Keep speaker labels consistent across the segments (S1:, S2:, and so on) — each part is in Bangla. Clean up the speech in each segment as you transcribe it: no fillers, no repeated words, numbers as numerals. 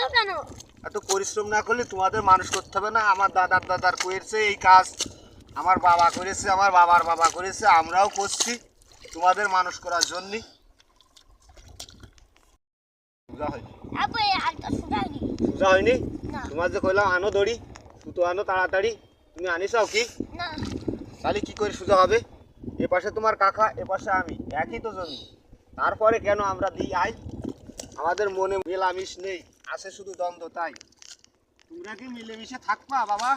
S1: গেল কেন?
S2: এত পরিশ্রম না করলে তোমাদের মানুষ করতে হবে না। আমার দাদার করেছে এই কাজ, আমার বাবা করেছে, আমার বাবার বাবা করেছে, আমরাও করছি তোমাদের মানুষ করার জন্য। সোজা হয়নি,
S1: আব্বু এই হালটা শুকায়নি।
S2: সোজা হয়নি।
S1: না
S2: তোমার যে কইলাম আনো দড়ি, সুতো আনো তাড়াতাড়ি, তুমি আনিসাও কি?
S1: না
S2: তাহলে কি করে সোজা হবে? এ পাশে তোমার কাকা, এ পাশে আমি, একই তো জমি। তারপরে কেন আমরা দিই আই? আমাদের মনে মেলামিশ নেই, আছে শুধু দ্বন্দ্ব। তাই তোমরা কি মিলেমিশে থাকবা বাবা?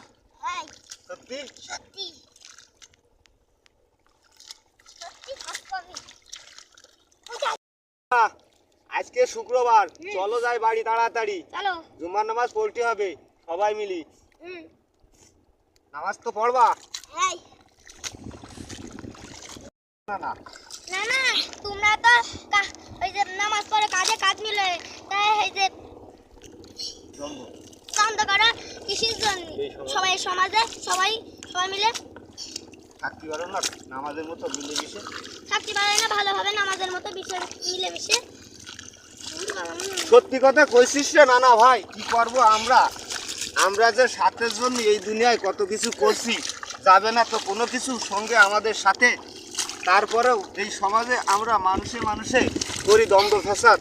S1: হ্যাঁ
S2: সত্যি?
S1: সত্যি সত্যি থাকবো আমি।
S2: আজকে শুক্রবার, চলো যাই বাড়ি তাড়াতাড়ি।
S1: চলো।
S2: জুম্মার নামাজ পড়তে হবে সবাই মিলি।
S1: হুম
S2: নামাজ তো পড়বা?
S1: হ্যাঁ।
S2: না না
S1: না না তোমরা তো ওই যে নামাজ পড়ে কাজে কাজ মিলে, তাই এই যে
S2: দ্বন্দ্ব
S1: দ্বন্দ্ব করা কিসের জন্য? সবাই সমাজে সবাই সবাই মিলে
S2: থাকতে পারো না নামাজের মতো মিলেমিশে?
S1: থাকতে পারে না ভালোভাবে নামাজের মতো বিষয় মিলেমিশে।
S2: সত্যি কথা কইছিস রে নানা ভাই, কি করব আমরা? আমরা যে সাথের জন্য এই দুনিয়ায় কত কিছু করছি, যাবে না তো কোনো কিছু সঙ্গে আমাদের সাথে। তারপরেও এই সমাজে আমরা মানুষে মানুষে করি দ্বন্দ্ব ফ্যাসাদ।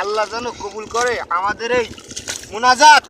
S2: আল্লাহ যেন কবুল করে আমাদের এই মুনাজাত।